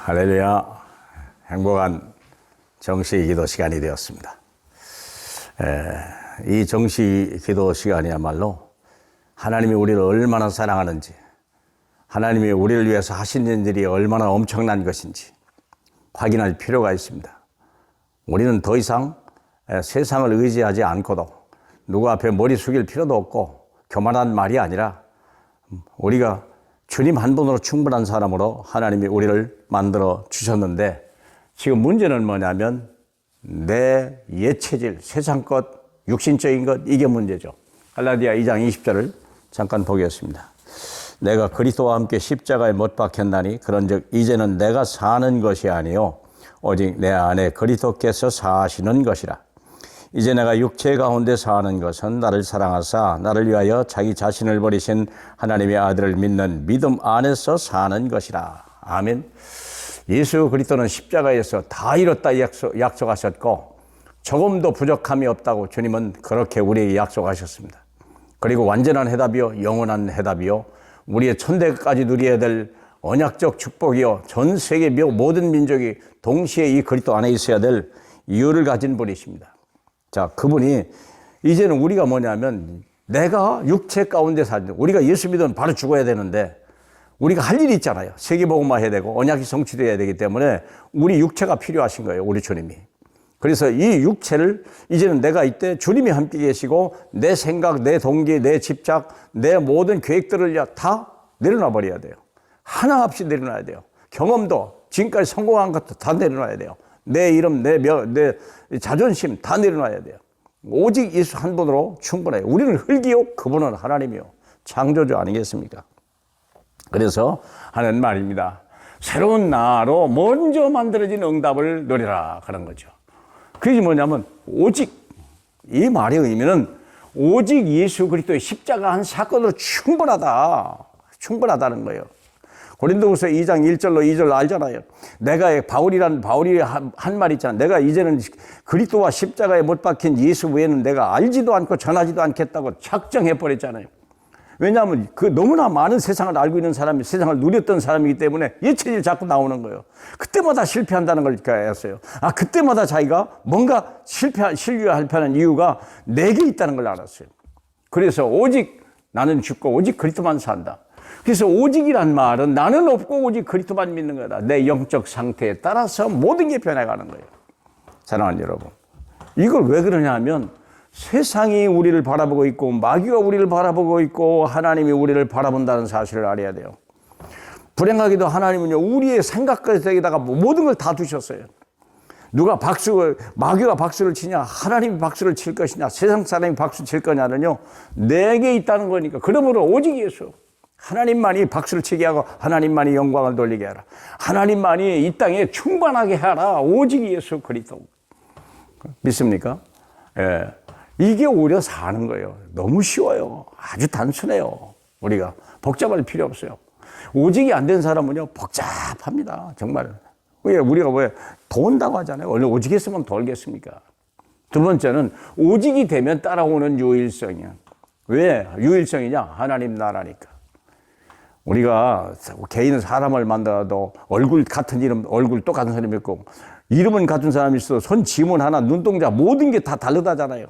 할렐루야. 행복한 정시 기도 시간이 되었습니다. 이 정시 기도 시간이야말로 하나님이 우리를 얼마나 사랑하는지, 하나님이 우리를 위해서 하신 일이 얼마나 엄청난 것인지 확인할 필요가 있습니다. 우리는 더 이상 세상을 의지하지 않고도 누구 앞에 머리 숙일 필요도 없고 교만한 말이 아니라 우리가 주님 한 분으로 충분한 사람으로 하나님이 우리를 만들어 주셨는데, 지금 문제는 뭐냐면 내 옛체질, 세상 것, 육신적인 것, 이게 문제죠. 갈라디아 2장 20절을 잠깐 보겠습니다. 내가 그리스도와 함께 십자가에 못 박혔나니 그런즉 이제는 내가 사는 것이 아니요 오직 내 안에 그리스도께서 사시는 것이라. 이제 내가 육체 가운데 사는 것은 나를 사랑하사 나를 위하여 자기 자신을 버리신 하나님의 아들을 믿는 믿음 안에서 사는 것이라. 아멘. 예수 그리스도는 십자가에서 다 이뤘다 약속하셨고 조금도 부족함이 없다고 주님은 그렇게 우리에게 약속하셨습니다. 그리고 완전한 해답이요 영원한 해답이요 우리의 천대까지 누려야 될 언약적 축복이요 전 세계 모든 민족이 동시에 이 그리스도 안에 있어야 될 이유를 가진 분이십니다. 자, 그분이 이제는 우리가 뭐냐면 내가 육체 가운데 사는, 우리가 예수 믿으면 바로 죽어야 되는데 우리가 할 일이 있잖아요. 세계복음화 해야 되고 언약이 성취되어야 되기 때문에 우리 육체가 필요하신 거예요, 우리 주님이. 그래서 이 육체를 이제는 내가 이때 주님이 함께 계시고 내 생각, 내 동기, 내 집착, 내 모든 계획들을 다 내려놔 버려야 돼요. 하나 없이 내려놔야 돼요. 경험도, 지금까지 성공한 것도 다 내려놔야 돼요. 내 이름, 내 자존심 다 내려놔야 돼요. 오직 예수 한 분으로 충분해요. 우리는 흙이요, 그분은 하나님이요. 창조주 아니겠습니까? 그래서 하는 말입니다. 새로운 나로 먼저 만들어진 응답을 누리라, 그런 거죠. 그게 뭐냐면 오직, 이 말의 의미는 오직 예수 그리스도의 십자가 한 사건으로 충분하다는 거예요. 고린도후서 2장 1절로 2절 알잖아요. 내가 바울이 한 말 있잖아. 내가 이제는 그리스도와 십자가에 못 박힌 예수 외에는 내가 알지도 않고 전하지도 않겠다고 작정해 버렸잖아요. 왜냐하면 그 너무나 많은 세상을 알고 있는 사람이, 세상을 누렸던 사람이기 때문에 예체질이 자꾸 나오는 거예요. 그때마다 실패한다는 걸 알았어요. 그때마다 자기가 뭔가 실패하는 이유가 내게 있다는 걸 알았어요. 그래서 오직 나는 죽고 오직 그리스도만 산다. 그래서 오직이란 말은 나는 없고 오직 그리스도만 믿는 거다. 내 영적 상태에 따라서 모든 게 변해가는 거예요. 사랑하는 여러분, 이걸 왜 그러냐 하면 세상이 우리를 바라보고 있고 마귀가 우리를 바라보고 있고 하나님이 우리를 바라본다는 사실을 알아야 돼요. 불행하게도 하나님은요, 우리의 생각에다가 모든 걸 다 두셨어요. 마귀가 박수를 치냐, 하나님이 박수를 칠 것이냐, 세상 사람이 박수 칠 거냐는요, 내게 있다는 거니까. 그러므로 오직 예수, 하나님만이 박수를 치게 하고 하나님만이 영광을 돌리게 하라. 하나님만이 이 땅에 충만하게 하라. 오직 예수 그리스도. 믿습니까? 예. 이게 오히려 사는 거예요. 너무 쉬워요. 아주 단순해요. 우리가 복잡할 필요 없어요. 오직이 안 된 사람은요, 복잡합니다. 정말. 우리가 왜 돈다고 하잖아요. 원래 오직 했으면 돌겠습니까? 두 번째는 오직이 되면 따라오는 유일성이야. 왜 유일성이냐? 하나님 나라니까. 우리가 개인 사람을 만나도 얼굴 같은 이름, 얼굴 똑같은 사람이 있고 이름은 같은 사람이 있어도 손 지문 하나, 눈동자 모든 게 다 다르다잖아요.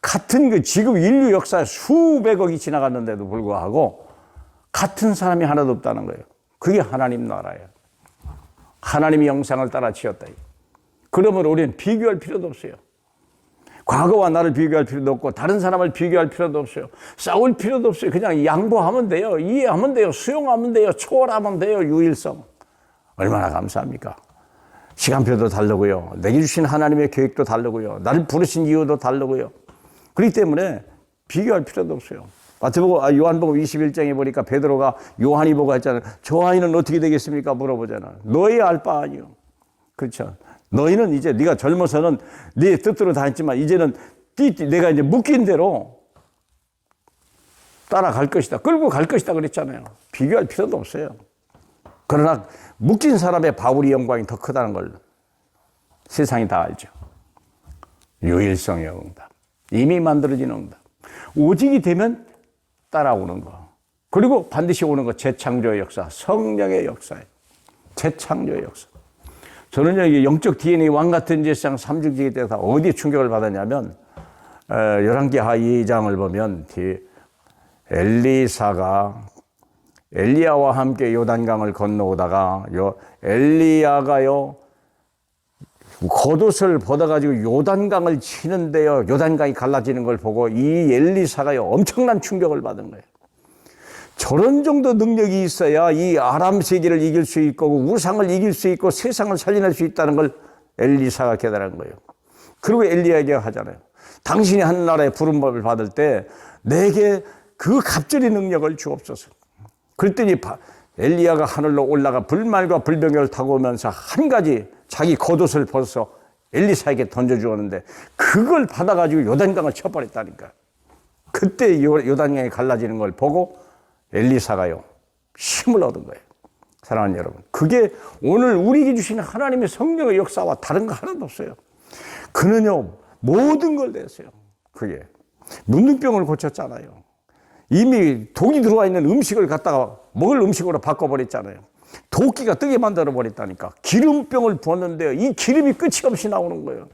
같은 지금 인류 역사에 수백억이 지나갔는데도 불구하고 같은 사람이 하나도 없다는 거예요. 그게 하나님 나라예요. 하나님의 영상을 따라 지었다. 그러면 우리는 비교할 필요도 없어요. 과거와 나를 비교할 필요도 없고 다른 사람을 비교할 필요도 없어요. 싸울 필요도 없어요. 그냥 양보하면 돼요. 이해하면 돼요. 수용하면 돼요. 초월하면 돼요. 유일성. 얼마나 감사합니까? 시간표도 다르고요. 내게 주신 하나님의 계획도 다르고요. 나를 부르신 이유도 다르고요. 그렇기 때문에 비교할 필요도 없어요. 요한복음 21장에 보니까 베드로가 요한이 보고 했잖아요. 저 아이는 어떻게 되겠습니까? 물어보잖아요. 너희 알 바 아니요. 그렇죠. 너희는 이제 네가 젊어서는 네 뜻대로 다 했지만 이제는 내가 이제 묶인 대로 따라갈 것이다. 끌고 갈 것이다 그랬잖아요. 비교할 필요도 없어요. 그러나 묶인 사람의 바울의 영광이 더 크다는 걸 세상이 다 알죠. 유일성의 응답. 이미 만들어진 응답. 오직이 되면 따라오는 거. 그리고 반드시 오는 거 재창조의 역사. 성령의 역사예요. 재창조의 역사. 저는요, 이게 영적 DNA 왕 같은 제사장 삼중직에 대해서 어디에 충격을 받았냐면, 열왕기하 2장을 보면, 엘리사가 엘리야와 함께 요단강을 건너오다가, 엘리야가요, 겉옷을 벗어가지고 요단강을 치는데요, 요단강이 갈라지는 걸 보고 이 엘리사가요, 엄청난 충격을 받은 거예요. 저런 정도 능력이 있어야 이 아람 세계를 이길 수 있고 우상을 이길 수 있고 세상을 살려낼 수 있다는 걸 엘리사가 깨달은 거예요. 그리고 엘리야에게 하잖아요. 당신이 하늘나라의 부름법을 받을 때 내게 그 갑절의 능력을 주옵소서. 그랬더니 엘리야가 하늘로 올라가 불말과 불병을 타고 오면서 한 가지 자기 겉옷을 벗어서 엘리사에게 던져주었는데 그걸 받아가지고 요단강을 쳐버렸다니까. 그때 요단강이 갈라지는 걸 보고 엘리사가요, 힘을 얻은 거예요. 사랑하는 여러분, 그게 오늘 우리에게 주시는 하나님의 성령의 역사와 다른 거 하나도 없어요. 그는요, 모든 걸 냈어요. 그게 문둥병을 고쳤잖아요. 이미 독이 들어와 있는 음식을 갖다가 먹을 음식으로 바꿔버렸잖아요. 도끼가 뜨게 만들어 버렸다니까. 기름병을 부었는데요, 이 기름이 끝이 없이 나오는 거예요.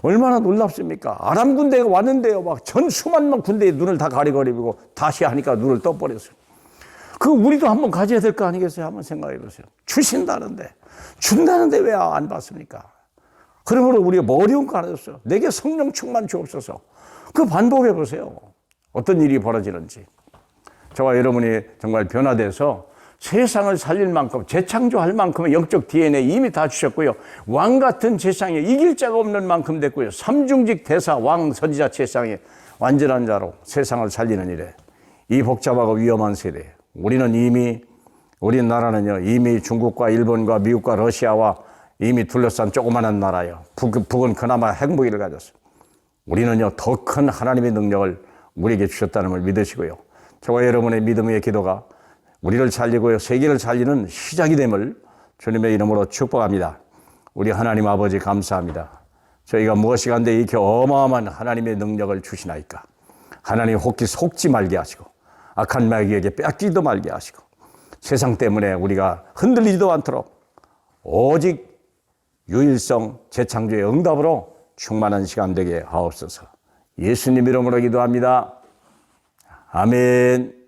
얼마나 놀랍습니까? 아람 군대가 왔는데요, 막 전 수만만 군대의 눈을 다 가리거리고 다시 하니까 눈을 떠버렸어요. 그거 우리도 한번 가져야 될 거 아니겠어요? 한번 생각해 보세요. 주신다는데, 준다는데 왜 안 받습니까? 그러므로 우리가 뭐 어려운 거 하나였어요. 내게 성령 충만 주옵소서. 그 반복해 보세요. 어떤 일이 벌어지는지. 저와 여러분이 정말 변화돼서 세상을 살릴 만큼, 재창조할 만큼의 영적 DNA 이미 다 주셨고요. 왕 같은 제사장에 이길 자가 없는 만큼 됐고요. 삼중직 대사, 왕, 선지자 제사장의 완전한 자로 세상을 살리는 일에 이 복잡하고 위험한 세대에 우리나라는요, 이미 중국과 일본과 미국과 러시아와 이미 둘러싼 조그마한 나라예요. 북은 그나마 핵무기를 가졌어요. 우리는요, 더 큰 하나님의 능력을 우리에게 주셨다는 걸 믿으시고요. 저와 여러분의 믿음의 기도가 우리를 살리고요, 세계를 살리는 시작이 됨을 주님의 이름으로 축복합니다. 우리 하나님 아버지 감사합니다. 저희가 무엇이 간데 이렇게 어마어마한 하나님의 능력을 주시나이까. 하나님 혹시 속지 말게 하시고 악한 마귀에게 뺏기도 말게 하시고 세상 때문에 우리가 흔들리지도 않도록 오직 유일성 재창조의 응답으로 충만한 시간 되게 하옵소서. 예수님 이름으로 기도합니다. 아멘.